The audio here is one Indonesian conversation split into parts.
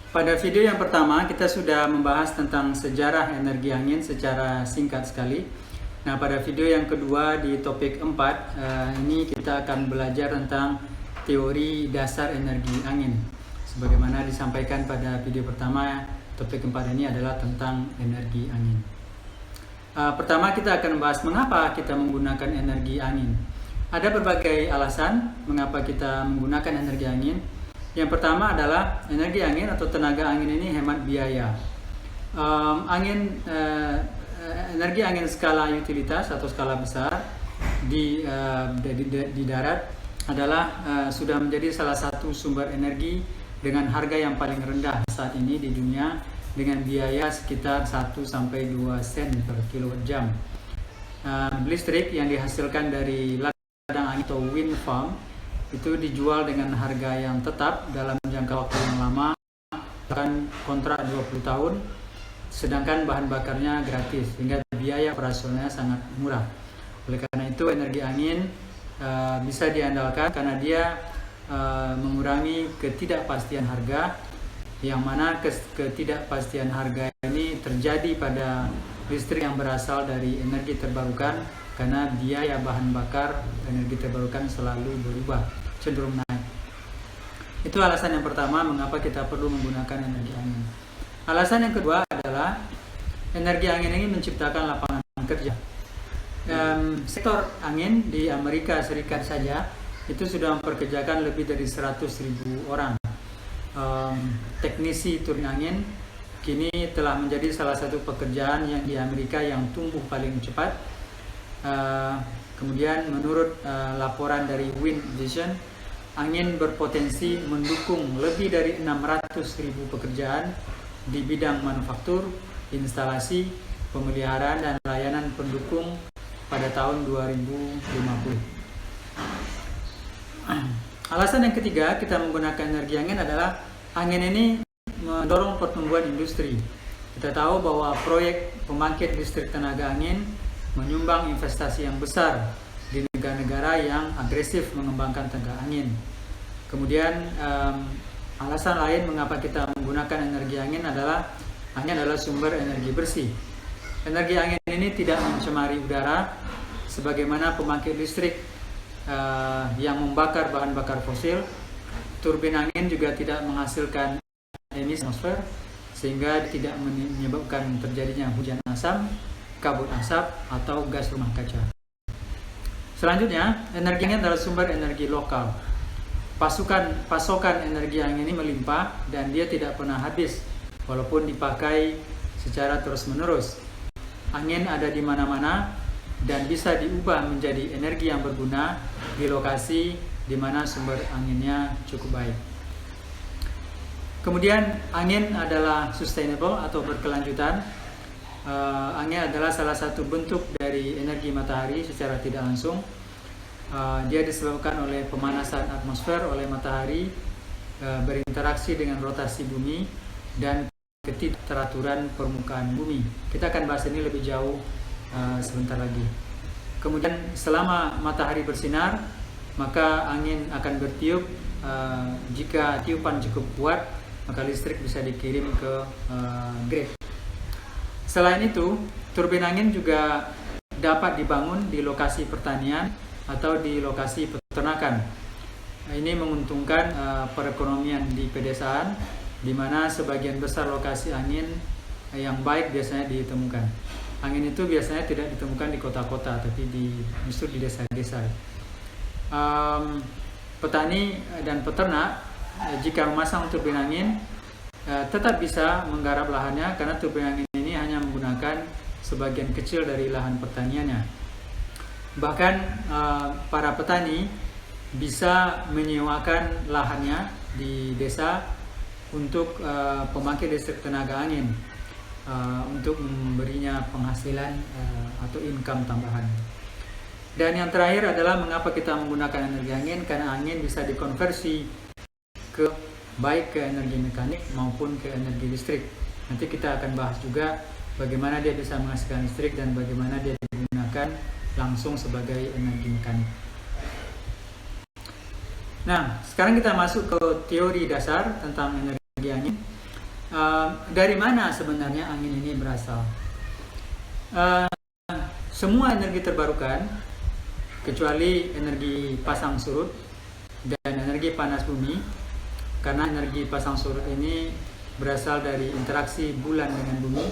Pada video yang pertama kita sudah membahas tentang sejarah energi angin secara singkat sekali. Nah, pada video yang kedua di topik 4 ini kita akan belajar tentang teori dasar energi angin. Sebagaimana disampaikan pada video pertama, topik 4 ini adalah tentang energi angin. Pertama kita akan membahas mengapa kita menggunakan energi angin. Ada berbagai alasan mengapa kita menggunakan energi angin. Yang pertama adalah energi angin atau tenaga angin ini hemat biaya. Energi angin skala utilitas atau skala besar di darat adalah sudah menjadi salah satu sumber energi dengan harga yang paling rendah saat ini di dunia, dengan biaya sekitar 1-2 sen per kilowatt-jam. Listrik yang dihasilkan dari ladang angin atau wind farm itu dijual dengan harga yang tetap dalam jangka waktu yang lama, bahkan kontrak 20 tahun, sedangkan bahan bakarnya gratis, sehingga biaya operasionalnya sangat murah. Oleh karena itu energi angin bisa diandalkan karena dia mengurangi ketidakpastian harga, yang mana ketidakpastian harga ini terjadi pada listrik yang berasal dari energi terbarukan, karena biaya bahan bakar energi terbarukan selalu berubah, cenderung naik. Itu alasan yang pertama mengapa kita perlu menggunakan energi angin. Alasan yang kedua adalah energi angin ini menciptakan lapangan kerja. Sektor angin di Amerika Serikat saja itu sudah memperkerjakan lebih dari 100.000 orang. Teknisi turbin angin kini telah menjadi salah satu pekerjaan yang di Amerika yang tumbuh paling cepat. Kemudian menurut laporan dari Wind Vision, angin berpotensi mendukung lebih dari 600.000 pekerjaan di bidang manufaktur, instalasi, pemeliharaan, dan layanan pendukung pada tahun 2050. Alasan yang ketiga kita menggunakan energi angin adalah angin ini mendorong pertumbuhan industri. Kita tahu bahwa proyek pembangkit listrik tenaga angin menyumbang investasi yang besar di negara-negara yang agresif mengembangkan tenaga angin. Kemudian alasan lain mengapa kita menggunakan energi angin adalah sumber energi bersih. Energi angin ini tidak mencemari udara sebagaimana pembangkit listrik yang membakar bahan bakar fosil. Turbin angin juga tidak menghasilkan emisi atmosfer, sehingga tidak menyebabkan terjadinya hujan asam, kabut asap, atau gas rumah kaca. Selanjutnya, energi angin adalah sumber energi lokal. Pasokan energi angin ini melimpah dan dia tidak pernah habis walaupun dipakai secara terus-menerus. Angin ada di mana-mana dan bisa diubah menjadi energi yang berguna di lokasi di mana sumber anginnya cukup baik. Kemudian, angin adalah sustainable atau berkelanjutan. Angin adalah salah satu bentuk dari energi matahari secara tidak langsung. Dia disebabkan oleh pemanasan atmosfer oleh matahari, berinteraksi dengan rotasi bumi, dan ketidakteraturan permukaan bumi. Kita akan bahas ini lebih jauh sebentar lagi. Kemudian selama matahari bersinar, maka angin akan bertiup. Jika tiupan cukup kuat, maka listrik bisa dikirim ke grid. Selain itu, turbin angin juga dapat dibangun di lokasi pertanian atau di lokasi peternakan. Ini menguntungkan perekonomian di pedesaan, di mana sebagian besar lokasi angin yang baik biasanya ditemukan. Angin itu biasanya tidak ditemukan di kota-kota, tapi justru di desa-desa. Petani dan peternak jika memasang turbin angin tetap bisa menggarap lahannya, karena turbin angin ini hanya menggunakan sebagian kecil dari lahan pertaniannya. Bahkan para petani bisa menyewakan lahannya di desa untuk pembangkit listrik tenaga angin, untuk memberinya penghasilan atau income tambahan. Dan yang terakhir adalah mengapa kita menggunakan energi angin, karena angin bisa dikonversi baik ke energi mekanik maupun ke energi listrik. Nanti kita akan bahas juga bagaimana dia bisa menghasilkan listrik dan bagaimana dia digunakan langsung sebagai energi mekanik. Nah, sekarang kita masuk ke teori dasar tentang energi angin. Dari mana sebenarnya angin ini berasal? Semua energi terbarukan kecuali energi pasang surut dan energi panas bumi, karena energi pasang surut ini berasal dari interaksi bulan dengan bumi,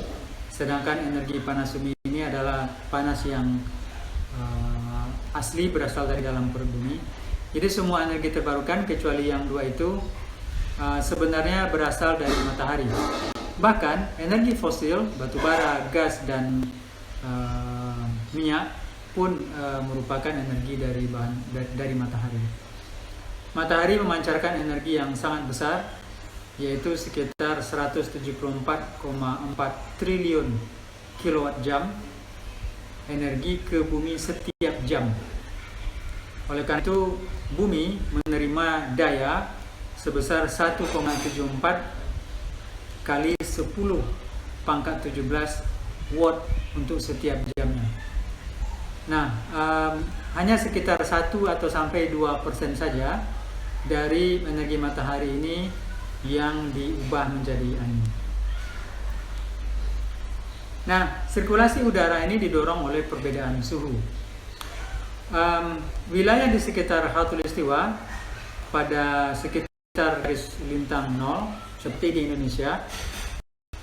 sedangkan energi panas bumi ini adalah panas yang asli berasal dari dalam perut bumi. Jadi semua energi terbarukan kecuali yang dua itu sebenarnya berasal dari matahari. Bahkan energi fosil, batu bara, gas, dan minyak pun merupakan energi dari matahari. Matahari memancarkan energi yang sangat besar, yaitu sekitar 174,4 triliun kilowatt jam energi ke bumi setiap jam. Oleh karena itu, bumi menerima daya sebesar 1,74 kali 10 pangkat 17 watt untuk setiap jamnya. Nah, hanya sekitar 1 atau sampai 2% saja dari energi matahari ini yang diubah menjadi angin. Nah, sirkulasi udara ini didorong oleh perbedaan suhu. Wilayah di sekitar Khatulistiwa pada sekitar garis lintang 0 seperti di Indonesia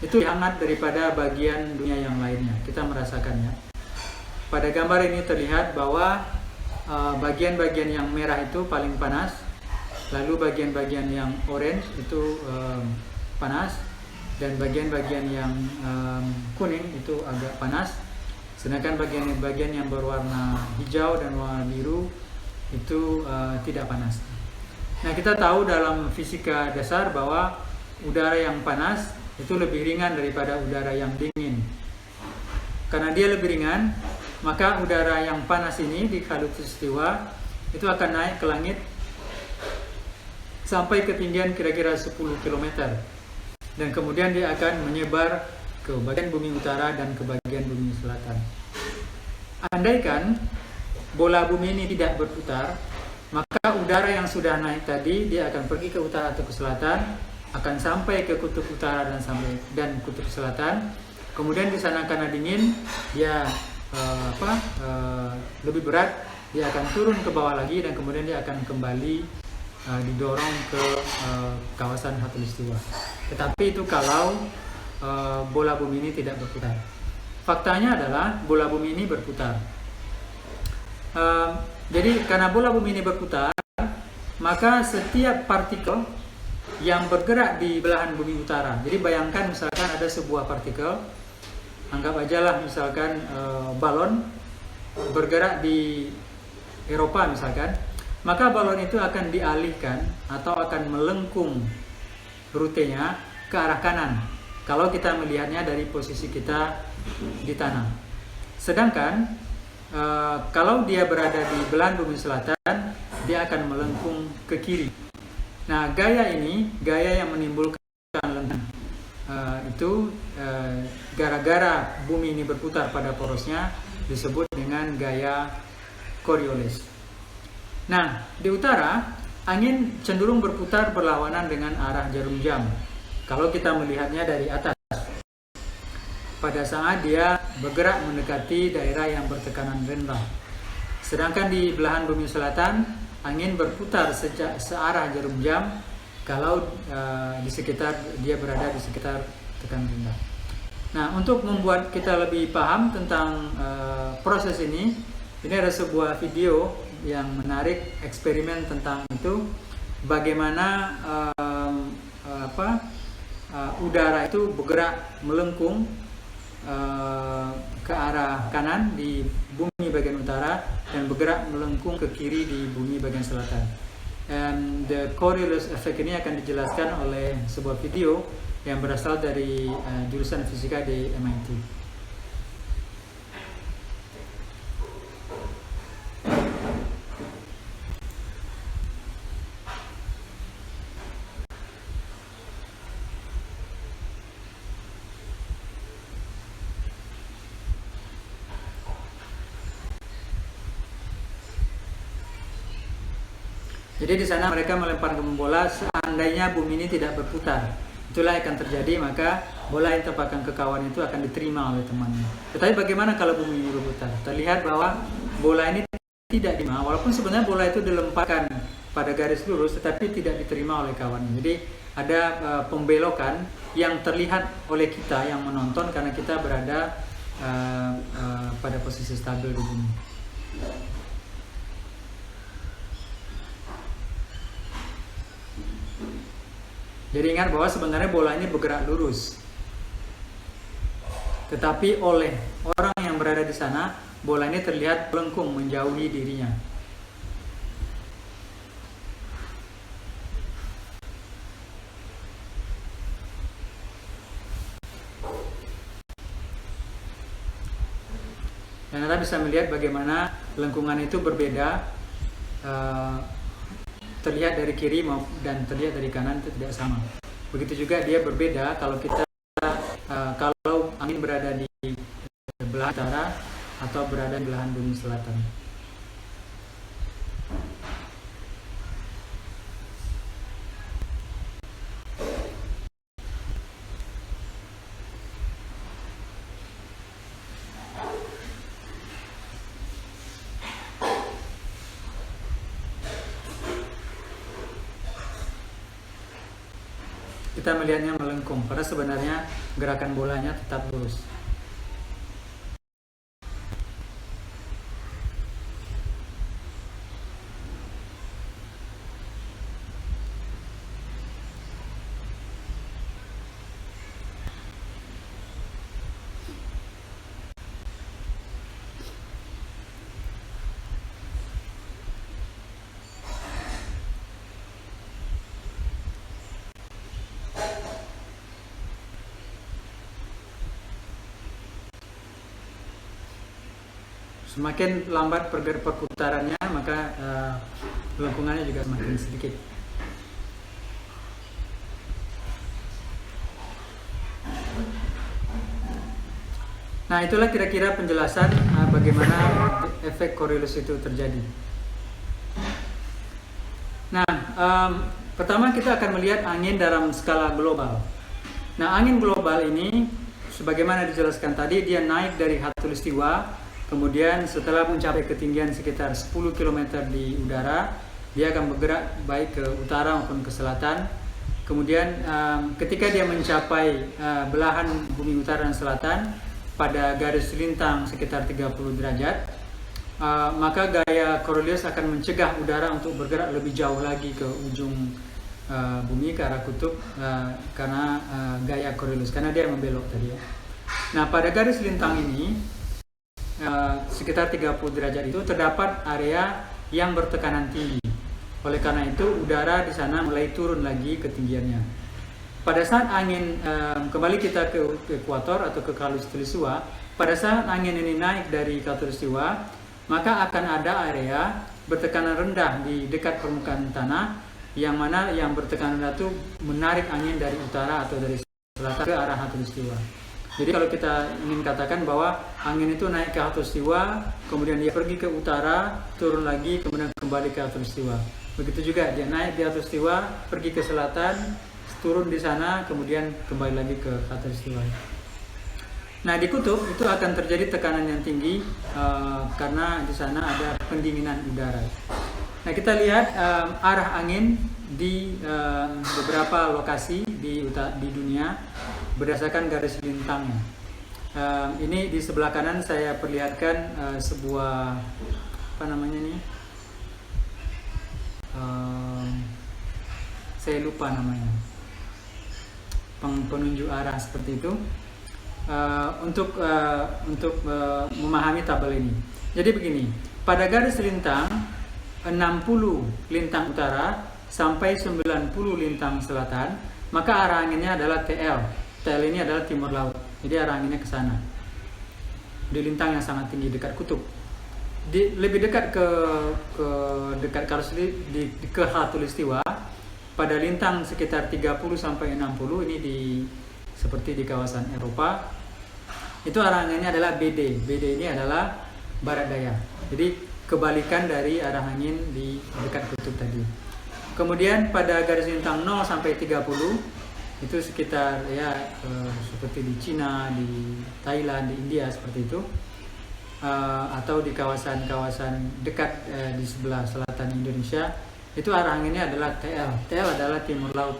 itu hangat daripada bagian dunia yang lainnya. Kita merasakannya. Pada gambar ini terlihat bahwa bagian-bagian yang merah itu paling panas, lalu bagian-bagian yang orange itu panas, dan bagian-bagian yang kuning itu agak panas, sedangkan bagian-bagian yang berwarna hijau dan warna biru itu tidak panas. Nah, kita tahu dalam fisika dasar bahwa udara yang panas itu lebih ringan daripada udara yang dingin. Karena dia lebih ringan, maka udara yang panas ini di Khatulistiwa itu akan naik ke langit sampai ketinggian kira-kira 10 km. Dan kemudian dia akan menyebar ke bagian bumi utara dan ke bagian bumi selatan. Andaikan bola bumi ini tidak berputar, maka udara yang sudah naik tadi dia akan pergi ke utara atau ke selatan, akan sampai ke kutub utara dan kutub selatan. Kemudian di sana karena dingin, dia lebih berat, dia akan turun ke bawah lagi dan kemudian dia akan kembali didorong ke kawasan Khatulistiwa. Tetapi itu kalau bola bumi ini tidak berputar. Faktanya adalah bola bumi ini berputar. Jadi karena bola bumi ini berputar, maka setiap partikel yang bergerak di belahan bumi utara. Jadi bayangkan misalkan ada sebuah partikel, anggap aja lah misalkan balon bergerak di Eropa misalkan, maka balon itu akan dialihkan atau akan melengkung rutenya ke arah kanan kalau kita melihatnya dari posisi kita di tanah. Sedangkan kalau dia berada di belahan bumi selatan, dia akan melengkung ke kiri. Nah, gaya ini, gaya yang menimbulkan lengkungan itu gara-gara bumi ini berputar pada porosnya, disebut dengan gaya Coriolis. Nah, di utara, angin cenderung berputar berlawanan dengan arah jarum jam. Kalau kita melihatnya dari atas, pada saat dia bergerak mendekati daerah yang bertekanan rendah. Sedangkan di belahan bumi selatan, angin berputar searah jarum jam kalau dia berada di sekitar tekanan rendah. Nah, untuk membuat kita lebih paham tentang proses ini ada sebuah video yang menarik, eksperimen tentang itu, bagaimana udara itu bergerak melengkung ke arah kanan di bumi bagian utara dan bergerak melengkung ke kiri di bumi bagian selatan. And the Coriolis effect ini akan dijelaskan oleh sebuah video yang berasal dari jurusan fisika di MIT. Jadi di sana mereka melemparkan bola seandainya bumi ini tidak berputar. Itulah yang akan terjadi, maka bola yang terpakan ke kawan itu akan diterima oleh temannya. Tetapi bagaimana kalau bumi berputar? Terlihat bahwa bola ini tidak diterima, walaupun sebenarnya bola itu dilemparkan pada garis lurus, tetapi tidak diterima oleh kawannya. Jadi ada pembelokan yang terlihat oleh kita yang menonton karena kita berada pada posisi stabil di bumi. Jadi ingat bahwa sebenarnya bola ini bergerak lurus, tetapi oleh orang yang berada di sana, bola ini terlihat melengkung menjauhi dirinya. Dan Anda bisa melihat bagaimana lengkungan itu berbeda, terlihat dari kiri dan terlihat dari kanan itu tidak sama. Begitu juga dia berbeda kalau kalau angin berada di belahan utara atau berada di belahan bumi selatan. Kita melihatnya melengkung, karena sebenarnya gerakan bolanya tetap lurus. Semakin lambat perputarannya, maka lengkungannya juga semakin sedikit. Nah, itulah kira-kira penjelasan bagaimana efek Coriolis itu terjadi. Nah, pertama kita akan melihat angin dalam skala global. Nah, angin global ini, sebagaimana dijelaskan tadi, dia naik dari khatulistiwa. Kemudian setelah mencapai ketinggian sekitar 10 km di udara, dia akan bergerak baik ke utara maupun ke selatan. Kemudian ketika dia mencapai belahan bumi utara dan selatan pada garis lintang sekitar 30 derajat, maka gaya Coriolis akan mencegah udara untuk bergerak lebih jauh lagi ke ujung bumi, ke arah kutub, karena gaya Coriolis, karena dia membelok tadi ya. Nah, pada garis lintang ini sekitar 30 derajat itu terdapat area yang bertekanan tinggi. Oleh karena itu udara di sana mulai turun lagi ketinggiannya. Pada saat angin kembali kita ke ekuator atau ke khatulistiwa, pada saat angin ini naik dari khatulistiwa, maka akan ada area bertekanan rendah di dekat permukaan tanah, yang mana yang bertekanan rendah itu menarik angin dari utara atau dari selatan ke arah khatulistiwa. Jadi kalau kita ingin katakan bahwa angin itu naik ke khatulistiwa, kemudian dia pergi ke utara, turun lagi, kemudian kembali ke khatulistiwa. Begitu juga dia naik di khatulistiwa, pergi ke selatan, turun di sana, kemudian kembali lagi ke khatulistiwa. Nah, di kutub itu akan terjadi tekanan yang tinggi karena di sana ada pendinginan udara. Nah, kita lihat arah angin di beberapa lokasi di dunia berdasarkan garis lintangnya. Ini di sebelah kanan saya perlihatkan sebuah saya lupa namanya, penunjuk arah seperti itu, untuk memahami tabel ini. Jadi begini, pada garis lintang 60 lintang utara sampai 90 lintang selatan, maka arah anginnya adalah TL. TL ini adalah timur laut, jadi arah anginnya ke sana. Di lintang yang sangat tinggi dekat kutub. Lebih dekat ke khatulistiwa, pada lintang sekitar 30 sampai 60 ini seperti di kawasan Eropa. Itu arah anginnya adalah BD. BD ini adalah barat daya. Jadi kebalikan dari arah angin di dekat kutub tadi. Kemudian pada garis lintang 0 sampai 30, itu sekitar ya seperti di Cina, di Thailand, di India seperti itu, atau di kawasan-kawasan dekat di sebelah selatan Indonesia, itu arah anginnya adalah TL. TL adalah timur laut,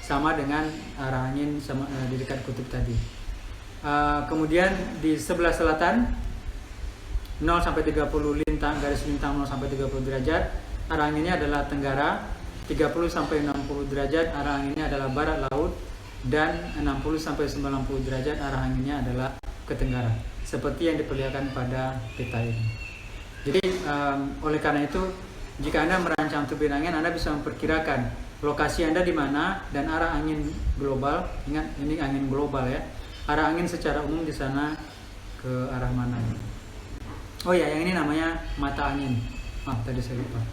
sama dengan arah angin di dekat kutub tadi. Kemudian di sebelah selatan 0 sampai 30 garis lintang 0 sampai 30 derajat, arah anginnya adalah tenggara. 30 sampai 60 derajat arah anginnya adalah barat laut, dan 60 sampai 90 derajat arah anginnya adalah ke tenggara, seperti yang diperlihatkan pada peta ini. Jadi oleh karena itu, jika Anda merancang turbin angin, Anda bisa memperkirakan lokasi Anda di mana dan arah angin global. Ingat, ini angin global ya. Arah angin secara umum di sana ke arah mana? Oh ya, yang ini namanya mata angin. Maaf, tadi saya lupa.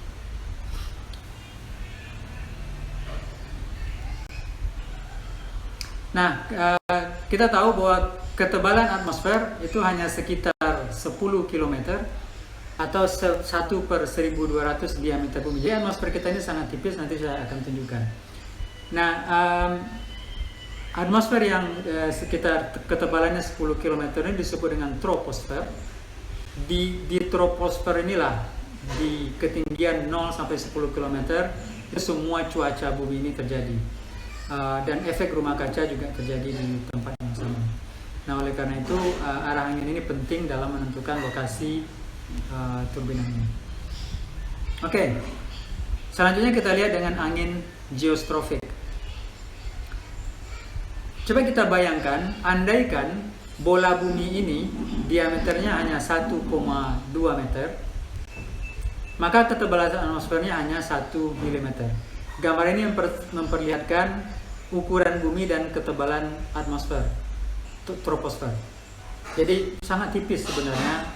Nah, kita tahu bahwa ketebalan atmosfer itu hanya sekitar 10 km atau 1/1200 diameter bumi. Jadi atmosfer kita ini sangat tipis, nanti saya akan tunjukkan. Nah, atmosfer yang sekitar ketebalannya 10 km ini disebut dengan troposfer. Di troposfer inilah, di ketinggian 0 sampai 10 km, itu semua cuaca bumi ini terjadi. Dan efek rumah kaca juga terjadi di tempat yang sama. Nah, oleh karena itu arah angin ini penting dalam menentukan lokasi turbin angin. Oke, selanjutnya kita lihat dengan angin geostrofik. Coba kita bayangkan, andaikan bola bumi ini diameternya hanya 1,2 meter, maka ketebalan atmosfernya hanya 1 mm. Gambar ini memperlihatkan ukuran bumi dan ketebalan atmosfer, troposfer. Jadi sangat tipis sebenarnya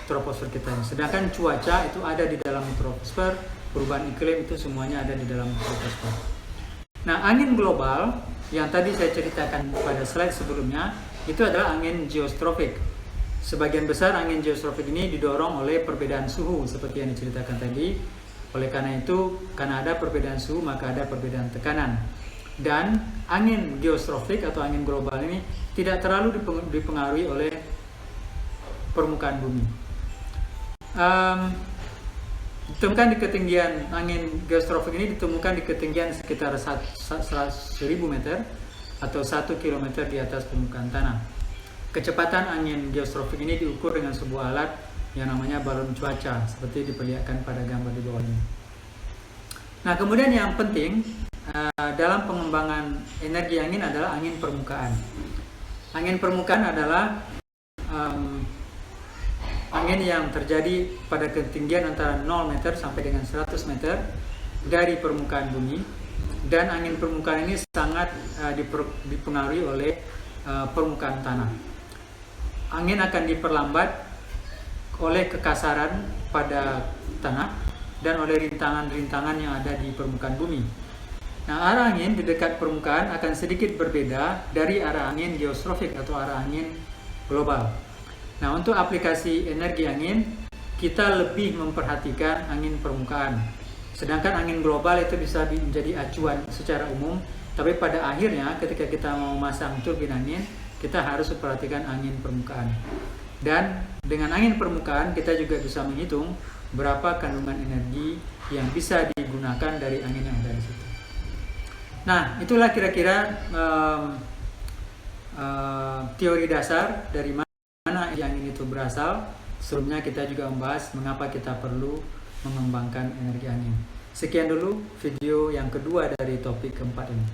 troposfer kita. Sedangkan cuaca itu ada di dalam troposfer, perubahan iklim itu semuanya ada di dalam troposfer. Nah, angin global yang tadi saya ceritakan pada slide sebelumnya, itu adalah angin geostrofik. Sebagian besar angin geostrofik ini didorong oleh perbedaan suhu seperti yang diceritakan tadi. Oleh karena itu, karena ada perbedaan suhu, maka ada perbedaan tekanan. Dan angin geostrofik atau angin global ini tidak terlalu dipengaruhi oleh permukaan bumi. Ditemukan di ketinggian, angin geostrofik ini ditemukan di ketinggian sekitar 1000 meter atau 1 km di atas permukaan tanah. Kecepatan angin geostrofik ini diukur dengan sebuah alat yang namanya balon cuaca, seperti diperlihatkan pada gambar di bawah ini. Nah, kemudian yang penting dalam pengembangan energi angin adalah angin permukaan. Angin permukaan adalah angin yang terjadi pada ketinggian antara 0 meter sampai dengan 100 meter dari permukaan bumi, dan angin permukaan ini sangat dipengaruhi oleh permukaan tanah. Angin akan diperlambat oleh kekasaran pada tanah dan oleh rintangan-rintangan yang ada di permukaan bumi. Nah, arah angin di dekat permukaan akan sedikit berbeda dari arah angin geostrofik atau arah angin global. Nah, untuk aplikasi energi angin, kita lebih memperhatikan angin permukaan. Sedangkan angin global itu bisa menjadi acuan secara umum, tapi pada akhirnya ketika kita mau memasang turbin angin, kita harus memperhatikan angin permukaan. Dan dengan angin permukaan kita juga bisa menghitung berapa kandungan energi yang bisa digunakan dari angin yang ada di situ. Nah, itulah kira-kira teori dasar dari mana angin itu berasal. Sebelumnya kita juga membahas mengapa kita perlu mengembangkan energi angin. Sekian dulu video yang kedua dari topik keempat ini.